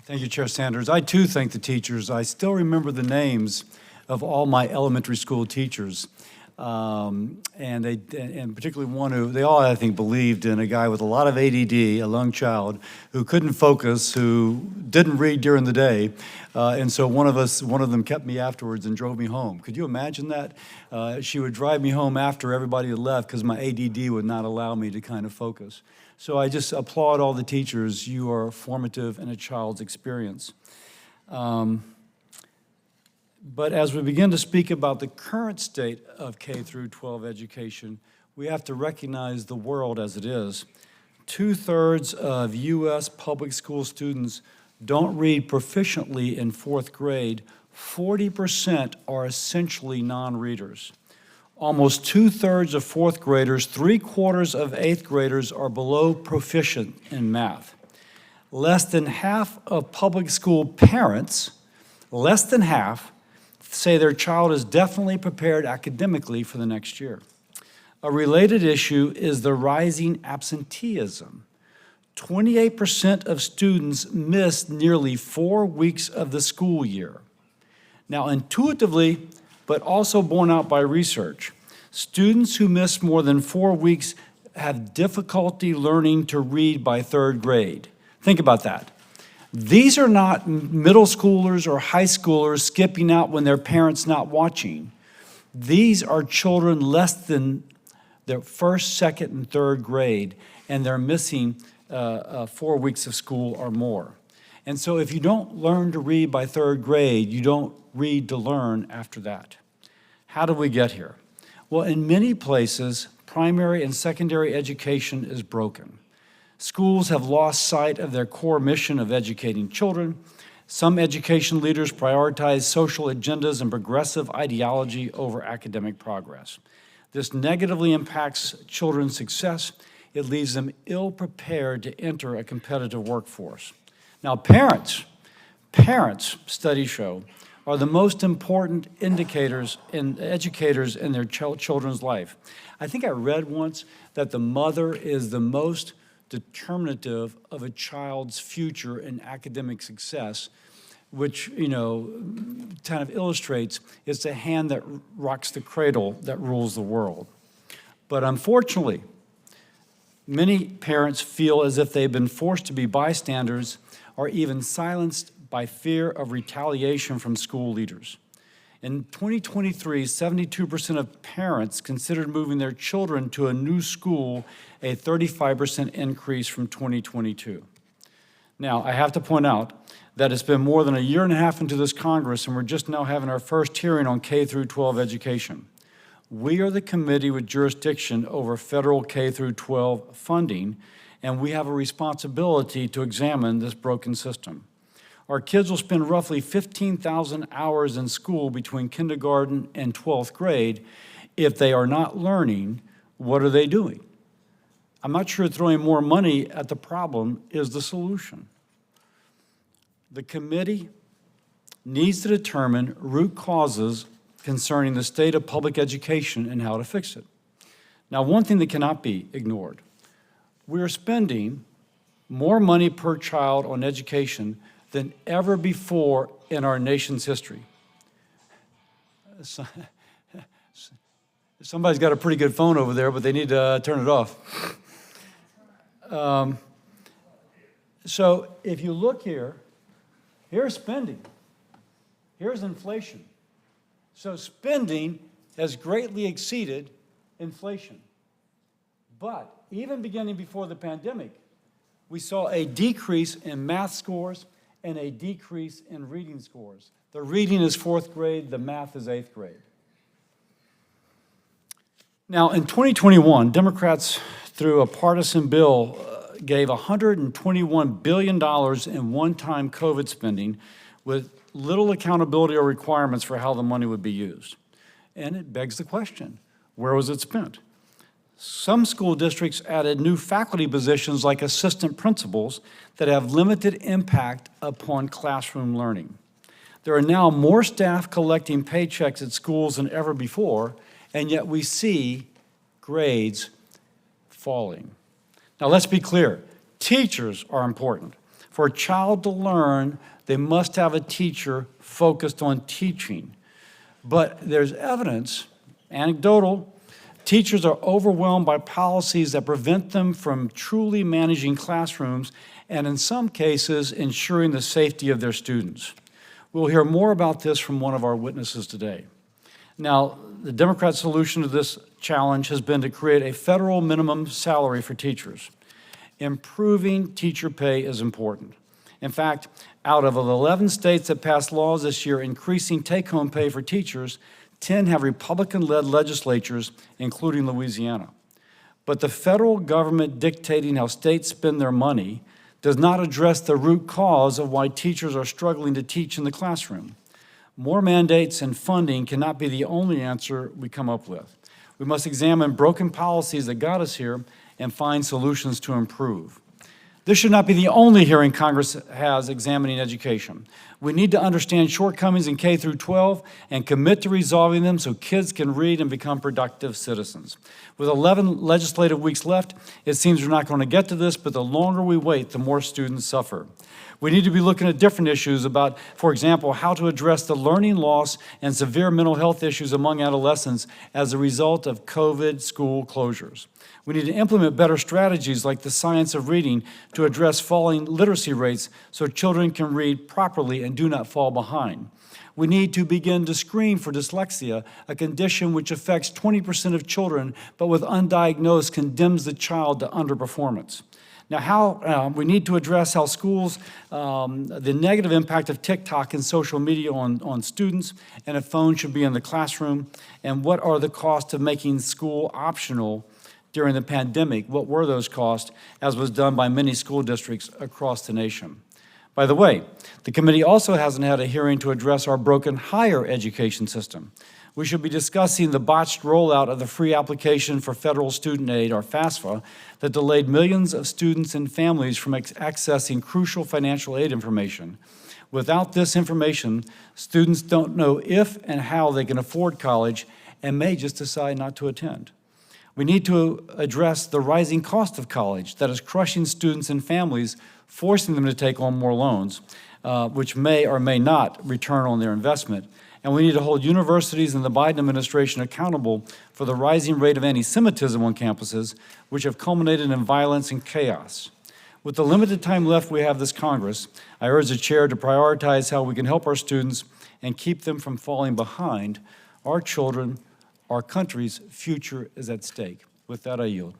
Thank you, Chair Sanders. I too thank the teachers. I still remember the names of all my elementary school teachers. And particularly one who, they all, I think, believed in a guy with a lot of ADD, a young child, who couldn't focus, who didn't read during the day. And so one of them kept me afterwards and drove me home. Could you imagine that? She would drive me home after everybody had left because my ADD would not allow me to kind of focus. So I just applaud all the teachers. You are formative in a child's experience. But as we begin to speak about the current state of K through 12 education, we have to recognize the world as it is. 2/3 of U.S. public school students don't read proficiently in 4th grade. 40% are essentially non-readers. Almost 2/3 of 4th graders, 3/4 of 8th graders are below proficient in math. Less than half of public school parents, less than half, say their child is definitely prepared academically for the next year. A related issue is the rising absenteeism. 28% of students miss nearly 4 weeks of the school year. Now, intuitively, but also borne out by research, students who miss more than 4 weeks have difficulty learning to read by 3rd grade. Think about that. These are not middle schoolers or high schoolers skipping out when their parents not watching. These are children less than their 1st, 2nd, and 3rd grade, and they're missing 4 weeks of school or more. And so if you don't learn to read by 3rd grade, you don't read to learn after that. How did we get here? Well, in many places, primary and secondary education is broken. Schools have lost sight of their core mission of educating children. Some education leaders prioritize social agendas and progressive ideology over academic progress. This negatively impacts children's success. It leaves them ill-prepared to enter a competitive workforce. Now, parents, studies show, are the most important indicators and educators in their children's life. I think I read once that the mother is the most determinative of a child's future and academic success, which, kind of illustrates it's the hand that rocks the cradle that rules the world. But unfortunately, many parents feel as if they've been forced to be bystanders or even silenced by fear of retaliation from school leaders. In 2023, 72% of parents considered moving their children to a new school, a 35% increase from 2022. Now, I have to point out that it's been more than a year and a half into this Congress, and we're just now having our first hearing on K through 12 education. We are the committee with jurisdiction over federal K through 12 funding, and we have a responsibility to examine this broken system. Our kids will spend roughly 15,000 hours in school between kindergarten and 12th grade. If they are not learning, what are they doing? I'm not sure throwing more money at the problem is the solution. The committee needs to determine root causes concerning the state of public education and how to fix it. Now, one thing that cannot be ignored, we are spending more money per child on education than ever before in our nation's history. Somebody's got a pretty good phone over there, but they need to turn it off. So if you look here, here's spending, here's inflation. So spending has greatly exceeded inflation. But even beginning before the pandemic, we saw a decrease in math scores and a decrease in reading scores. The reading is 4th grade, the math is 8th grade. Now, in 2021, Democrats, through a partisan bill, gave $121 billion in one-time COVID spending with little accountability or requirements for how the money would be used. And it begs the question, where was it spent? Some school districts added new faculty positions like assistant principals that have limited impact upon classroom learning. There are now more staff collecting paychecks at schools than ever before, and yet we see grades falling. Now let's be clear, teachers are important. For a child to learn, they must have a teacher focused on teaching. But there's evidence, anecdotal, teachers are overwhelmed by policies that prevent them from truly managing classrooms and in some cases ensuring the safety of their students. We'll hear more about this from one of our witnesses today. Now, the Democrat solution to this challenge has been to create a federal minimum salary for teachers. Improving teacher pay is important. In fact, out of 11 states that passed laws this year increasing take-home pay for teachers, 10 have Republican-led legislatures, including Louisiana. But the federal government dictating how states spend their money does not address the root cause of why teachers are struggling to teach in the classroom. More mandates and funding cannot be the only answer we come up with. We must examine broken policies that got us here and find solutions to improve. This should not be the only hearing Congress has examining education. We need to understand shortcomings in K through 12 and commit to resolving them so kids can read and become productive citizens. With 11 legislative weeks left, it seems we're not going to get to this, but the longer we wait, the more students suffer. We need to be looking at different issues about, for example, how to address the learning loss and severe mental health issues among adolescents as a result of COVID school closures. We need to implement better strategies like the science of reading to address falling literacy rates so children can read properly and do not fall behind. We need to begin to screen for dyslexia, a condition which affects 20% of children, but with undiagnosed condemns the child to underperformance. Now, we need to address how schools, the negative impact of TikTok and social media on students, and if phones should be in the classroom, and what are the costs of making school optional during the pandemic. What were those costs, as was done by many school districts across the nation? By the way, the committee also hasn't had a hearing to address our broken higher education system. We should be discussing the botched rollout of the free application for federal student aid, or FAFSA, that delayed millions of students and families from accessing crucial financial aid information. Without this information, students don't know if and how they can afford college and may just decide not to attend. We need to address the rising cost of college that is crushing students and families, forcing them to take on more loans, which may or may not return on their investment. And we need to hold universities and the Biden administration accountable for the rising rate of anti-Semitism on campuses, which have culminated in violence and chaos. With the limited time left we have this Congress, I urge the chair to prioritize how we can help our students and keep them from falling behind. Our children, our country's future is at stake. With that, I yield.